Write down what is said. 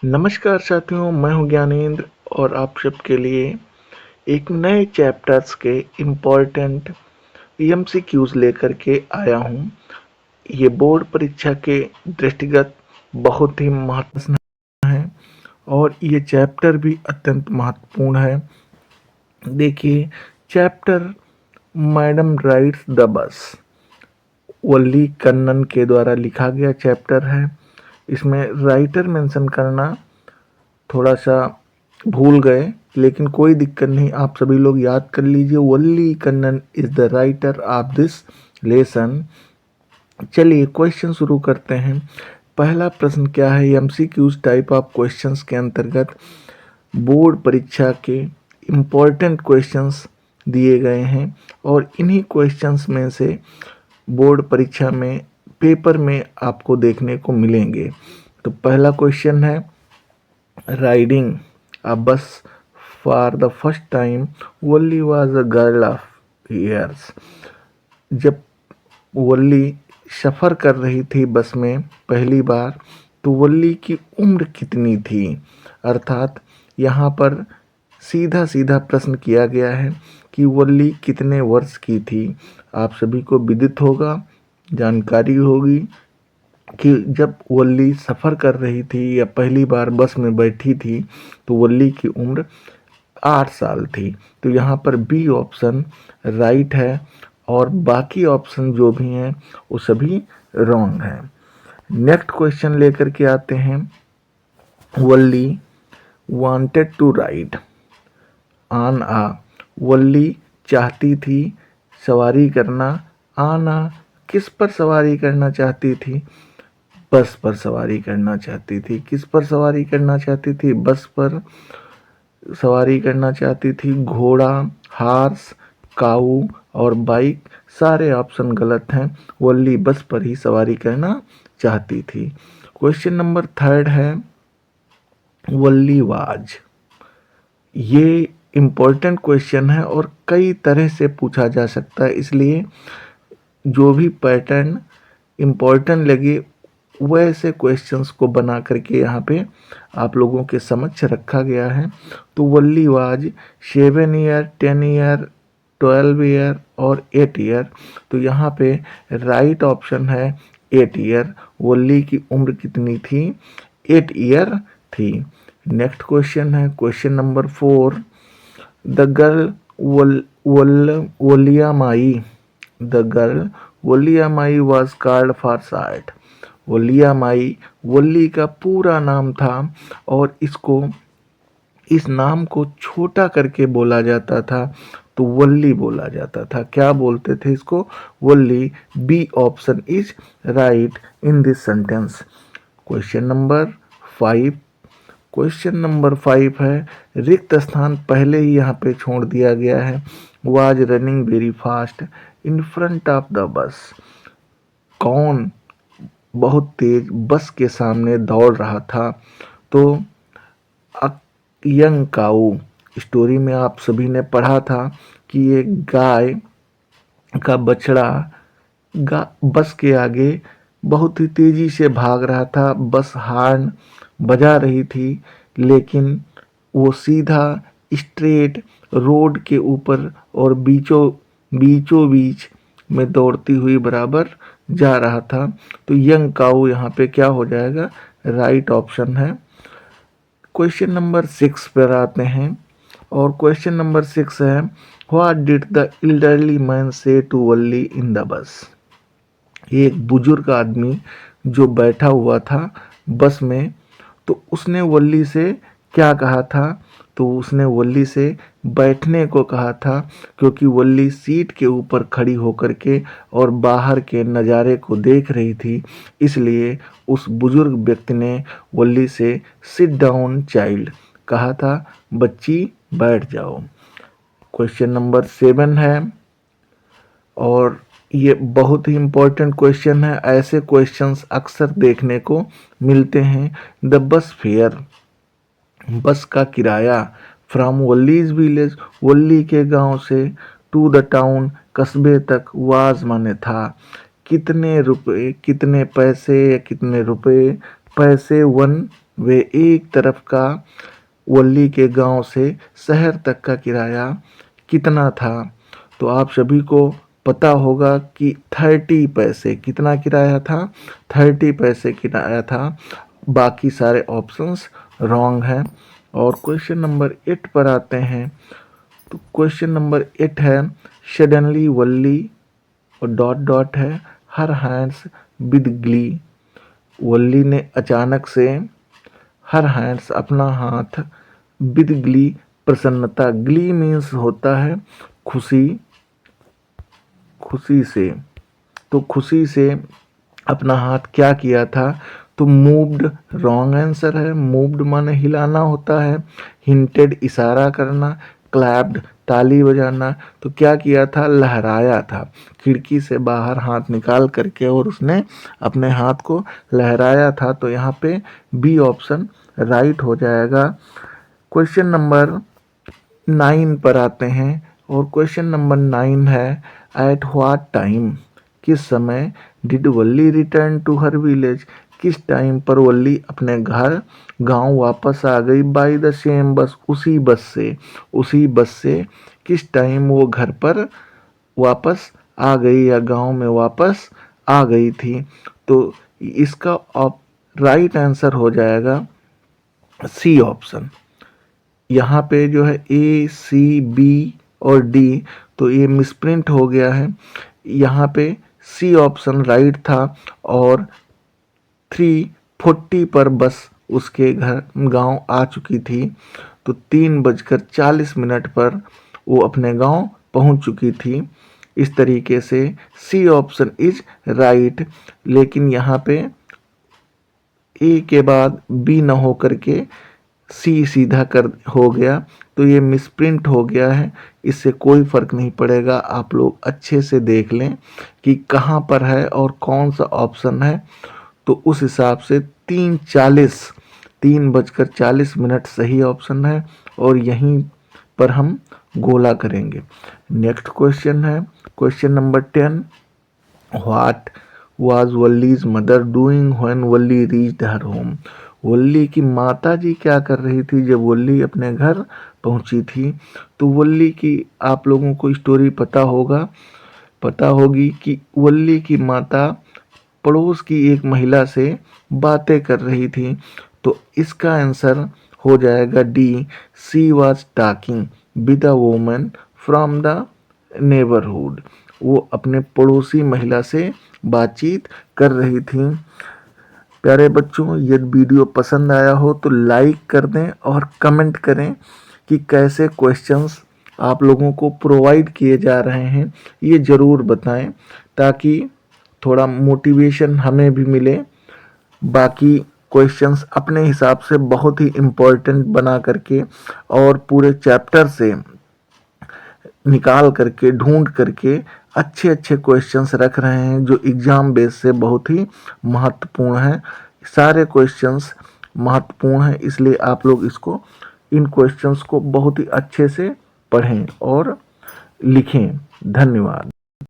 नमस्कार साथियों, मैं हूं ज्ञानेंद्र और आप सबके लिए एक नए चैप्टर्स के इम्पोर्टेंट एमसीक्यूज लेकर के आया हूं। ये बोर्ड परीक्षा के दृष्टिगत बहुत ही महत्वपूर्ण है और ये चैप्टर भी अत्यंत महत्वपूर्ण है। देखिए, chapter madam rides the bus वल्ली कन्नन के द्वारा लिखा गया चैप्टर है। इसमें राइटर मेंशन करना थोड़ा सा भूल गए, लेकिन कोई दिक्कत नहीं, आप सभी लोग याद कर लीजिए। Valli Kannan is the writer of this lesson. चलिए क्वेश्चन शुरू करते हैं। पहला प्रश्न क्या है? एमसीक्यूज टाइप ऑफ क्वेश्चंस के अंतर्गत बोर्ड परीक्षा के इम्पोर्टेंट क्वेश्चंस दिए गए हैं और इन्हीं क्वेश्चंस में से बोर्ड परीक्षा में पेपर में आपको देखने को मिलेंगे। तो पहला क्वेश्चन है, riding a bus for the first time, Wally was a girl of years. जब वल्ली सफ़र कर रही थी बस में पहली बार, तो वल्ली की उम्र कितनी थी? अर्थात यहाँ पर सीधा सीधा प्रश्न किया गया है कि वल्ली कितने वर्ष की थी। आप सभी को विदित होगा, जानकारी होगी कि जब वल्ली सफ़र कर रही थी या पहली बार बस में बैठी थी तो वल्ली की उम्र 8 साल थी। तो यहाँ पर बी ऑप्शन राइट है और बाकी ऑप्शन जो भी हैं वो सभी रॉन्ग हैं। नेक्स्ट क्वेश्चन लेकर के आते हैं। वल्ली वांटेड टू राइड ऑन आ, वल्ली चाहती थी सवारी करना, आना किस पर सवारी करना चाहती थी? बस पर सवारी करना चाहती थी। किस पर सवारी करना चाहती थी? बस पर सवारी करना चाहती थी। घोड़ा, हार्स, काऊ और बाइक, सारे ऑप्शन गलत हैं। वल्ली बस पर ही सवारी करना चाहती थी। क्वेश्चन नंबर थर्ड है, वल्ली वाज। ये इम्पोर्टेंट क्वेश्चन है और कई तरह से पूछा जा सकता है, इसलिए जो भी पैटर्न इम्पोर्टेंट लगे वैसे क्वेश्चंस को बना करके यहाँ पे आप लोगों के समक्ष रखा गया है। तो वल्ली वाज 7 ईयर, 10 ईयर, 12 ईयर और 8 ईयर। तो यहाँ पे राइट ऑप्शन है 8 ईयर। वल्ली की उम्र कितनी थी? 8 ईयर थी। नेक्स्ट क्वेश्चन है question number 4, the girl Valliammai, the girl Valliammai was called for short. Valliammai Valli का पूरा नाम था और इस नाम को छोटा करके बोला जाता था तो वल्ली बोला जाता था। क्या बोलते थे इसको? Valli. B option is right in this sentence. Question number 5, question number 5 है, रिक्त स्थान पहले ही यहाँ पे छोड़ दिया गया है। Was running very fast in front of the bus. कौन बहुत तेज बस के सामने दौड़ रहा था? तो यंग काऊ। स्टोरी में आप सभी ने पढ़ा था कि एक गाय का बछड़ा बस के आगे बहुत ही तेजी से भाग रहा था। बस हॉर्न बजा रही थी, लेकिन वो सीधा स्ट्रेट रोड के ऊपर और बीचों बीच में दौड़ती हुई बराबर जा रहा था। तो यंग काऊ यहाँ पे क्या हो जाएगा? राइट ऑप्शन है। क्वेश्चन नंबर 6 पर आते हैं और क्वेश्चन नंबर 6 है, what did the elderly man say to Valli in the bus. एक बुजुर्ग आदमी जो बैठा हुआ था बस में, तो उसने वल्ली से क्या कहा था? तो उसने वल्ली से बैठने को कहा था, क्योंकि वल्ली सीट के ऊपर खड़ी होकर के और बाहर के नज़ारे को देख रही थी। इसलिए उस बुजुर्ग व्यक्ति ने वल्ली से सिट डाउन चाइल्ड कहा था, बच्ची बैठ जाओ। क्वेश्चन नंबर 7 है और ये बहुत ही इम्पोर्टेंट क्वेश्चन है। ऐसे क्वेश्चंस अक्सर देखने को मिलते हैं। द बस फेयर, बस का किराया, फ्रॉम वल्लीज विलेज, वल्ली के गांव से, टू द टाउन, कस्बे तक, वाज माने था। कितने रुपए, कितने पैसे या कितने रुपए? पैसे 1 वे एक तरफ का वल्ली के गांव से शहर तक का किराया कितना था? तो आप सभी को पता होगा कि 30 पैसे। कितना किराया था? 30 पैसे किराया था। बाकी सारे ऑप्शंस रॉन्ग हैं। और क्वेश्चन नंबर 8 पर आते हैं। तो क्वेश्चन नंबर 8 है, सडनली वल्ली और डॉट डॉट है हर हैंड्स विद ग्ली। वल्ली ने अचानक से हर हैंड्स अपना हाथ विद ग्ली प्रसन्नता, ग्ली मीन्स होता है खुशी, खुशी से। तो खुशी से अपना हाथ क्या किया था? तो मूव्ड रॉन्ग आंसर है। मूव्ड माने हिलाना होता है। हिंटेड इशारा करना। क्लैप्ड ताली बजाना। तो क्या किया था? लहराया था। खिड़की से बाहर हाथ निकाल करके और उसने अपने हाथ को लहराया था। तो यहाँ पे बी ऑप्शन राइट हो जाएगा। क्वेश्चन नंबर 9 पर आते हैं और क्वेश्चन नंबर 9 है, एट व्हाट टाइम, किस समय, did Valli return to her village, किस टाइम पर वल्ली अपने घर गांव वापस आ गई, बाय द सेम बस, उसी बस से, उसी बस से किस टाइम वो घर पर वापस आ गई या गांव में वापस आ गई थी। तो इसका राइट आंसर हो जाएगा सी ऑप्शन। यहाँ पे जो है ए सी बी और डी, तो ये मिसप्रिंट हो गया है। यहाँ पे सी ऑप्शन राइट था और 3:40 पर बस उसके घर गांव आ चुकी थी। तो 3:40 पर वो अपने गांव पहुंच चुकी थी। इस तरीके से सी ऑप्शन इज राइट। लेकिन यहाँ पे ए के बाद बी न हो करके सी सीधा कर हो गया, तो ये मिसप्रिंट हो गया है। इससे कोई फ़र्क नहीं पड़ेगा। आप लोग अच्छे से देख लें कि कहाँ पर है और कौन सा ऑप्शन है। तो उस हिसाब से 3:40 सही ऑप्शन है और यहीं पर हम गोला करेंगे। नेक्स्ट क्वेश्चन है question number 10, what was Valli's mother doing when Valli reached her home. Valli की माता जी क्या कर रही थी जब वल्ली अपने घर पहुंची थी? तो वल्ली की आप लोगों को स्टोरी पता होगी कि वल्ली की माता पड़ोस की एक महिला से बातें कर रही थी। तो इसका आंसर हो जाएगा D, she was talking with a woman from the neighbourhood. वो अपने पड़ोसी महिला से बातचीत कर रही थी। प्यारे बच्चों, यदि वीडियो पसंद आया हो तो लाइक कर दें और कमेंट करें कि कैसे क्वेश्चंस आप लोगों को प्रोवाइड किए जा रहे हैं, ये ज़रूर बताएं ताकि थोड़ा मोटिवेशन हमें भी मिले। बाकी क्वेश्चंस अपने हिसाब से बहुत ही इम्पोर्टेंट बना करके और पूरे चैप्टर से निकाल करके ढूंढ करके अच्छे अच्छे क्वेश्चंस रख रहे हैं जो एग्ज़ाम बेस से बहुत ही महत्वपूर्ण है। सारे क्वेश्चंस महत्वपूर्ण हैं, इसलिए आप लोग इन क्वेश्चंस को बहुत ही अच्छे से पढ़ें और लिखें। धन्यवाद।